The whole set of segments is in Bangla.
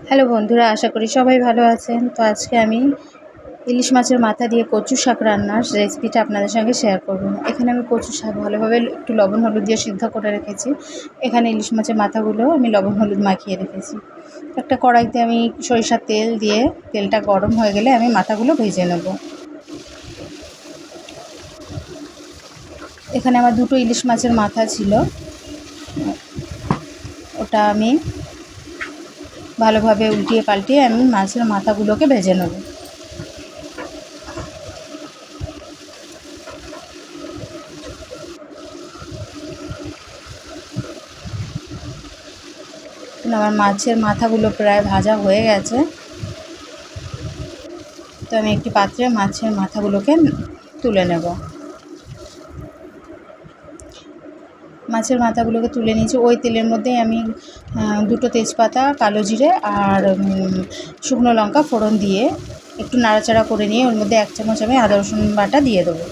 হ্যালো বন্ধুরা, আশা করি সবাই ভালো আছেন। তো আজকে আমি ইলিশ মাছের মাথা দিয়ে কচু শাক রান্নার রেসিপিটা আপনাদের সঙ্গে শেয়ার করব। এখানে আমি কচু শাক ভালোভাবে একটু লবণ হলুদ দিয়ে সিদ্ধ করে রেখেছি। এখানে ইলিশ মাছের মাথাগুলো আমি লবণ হলুদ মাখিয়ে রেখেছি। একটা কড়াইতে আমি সরিষার তেল দিয়ে তেলটা গরম হয়ে গেলে আমি মাথাগুলো ভেজে নেব। এখানে আমার দুটো ইলিশ মাছের মাথা ছিল, ওটা আমি ভালোভাবে উল্টিয়ে পাল্টিয়ে আমি মাছের মাথাগুলোকে ভেজে নেব। আমার মাছের মাথাগুলো প্রায় ভাজা হয়ে গেছে। তো আমি একটি পাত্রে মাছের মাথাগুলোকে তুলে নেব। মাছের মাথাগুলোকে তুলে নিয়েছি। ওই তেলের মধ্যেই আমি দুটো তেজপাতা, কালো জিরে আর শুকনো লঙ্কা ফোড়ন দিয়ে একটু নাড়াচাড়া করে নিয়ে ওর মধ্যে 1 চামচ আমি আদা রসুন বাটা দিয়ে দেবো।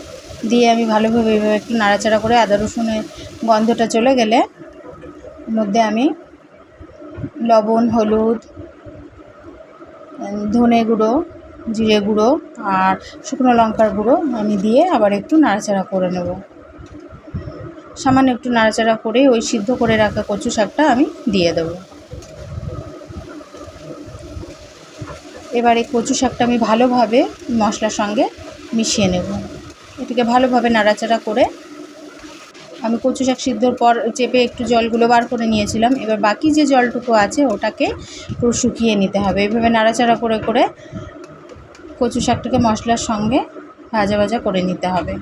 দিয়ে আমি ভালোভাবে এইভাবে একটু নাড়াচাড়া করে আদা রসুনের গন্ধটা চলে গেলে ওর মধ্যে আমি লবণ, হলুদ, ধনে গুঁড়ো, জিরে গুঁড়ো আর শুকনো লঙ্কার গুঁড়ো আমি দিয়ে আবার একটু নাড়াচাড়া করে নেব। সামান্য একটু নাড়াচাড়া করে ওই সিদ্ধ করে রাখা কচু শাকটা আমি দিয়ে দেব। এবার এই কচু শাকটা আমি ভালোভাবে মশলার সঙ্গে মিশিয়ে নেব। এটাকে ভালোভাবে নাড়াচাড়া করে আমি কচু শাক সিদ্ধর পর চেপে একটু জলগুলো বার করে নিয়েছিলাম। এবার বাকি যে জলটুকু আছে ওটাকে পুরো শুকিয়ে নিতে হবে। এইভাবে নাড়াচাড়া করে করে কচু শাকটাকে মশলার সঙ্গে ভাজা ভাজা করে নিতে হবে।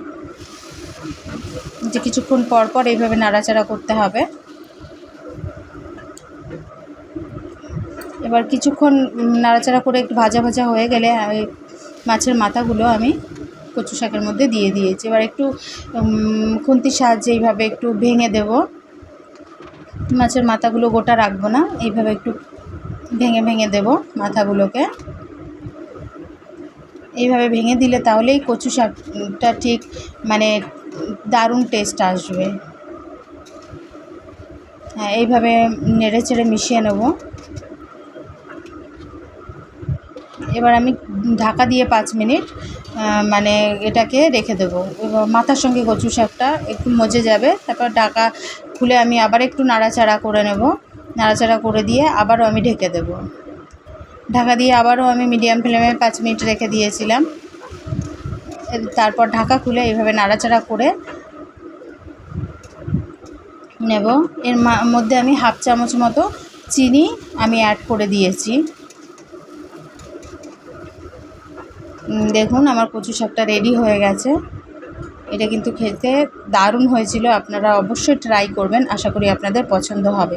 যে কিছুক্ষণ পর পর এইভাবে নাড়াচাড়া করতে হবে। এবার কিছুক্ষণ নাড়াচাড়া করে একটু ভাজা ভাজা হয়ে গেলে মাছের মাথাগুলো আমি কচু শাকের মধ্যে দিয়ে দিয়েছি। এবার একটু খুন্তির সাহায্যে এইভাবে একটু ভেঙে দেব। মাছের মাথাগুলো গোটা রাখবো না, এইভাবে একটু ভেঙে ভেঙে দেব মাথাগুলোকে। এইভাবে ভেঙে দিলে তাহলেই কচু শাকটা ঠিক মানে দারুণ টেস্ট আসবে। হ্যাঁ, এইভাবে নেড়ে চেড়ে মিশিয়ে নেব। এবার আমি ঢাকা দিয়ে 5 মিনিট মানে এটাকে রেখে দেবো। এবার মাথার সঙ্গে কচু শাকটা একটু মজে যাবে। তারপর ঢাকা খুলে আমি আবার একটু নাড়াচাড়া করে নেব। নাড়াচাড়া করে দিয়ে আবারও আমি ঢেকে দেব। ঢাকা দিয়ে আবারও আমি মিডিয়াম ফ্লেমে 5 মিনিট রেখে দিয়েছিলাম। তারপর ঢাকা খুলে এইভাবে নাড়াচাড়া করে নেব। এর মধ্যে আমি 1/2 চামচ মতো চিনি আমি অ্যাড করে দিয়েছি। দেখুন আমার কচু শাকটা রেডি হয়ে গেছে। এটা কিন্তু খেতে দারুণ হয়েছিল। আপনারা অবশ্যই ট্রাই করবেন, আশা করি আপনাদের পছন্দ হবে।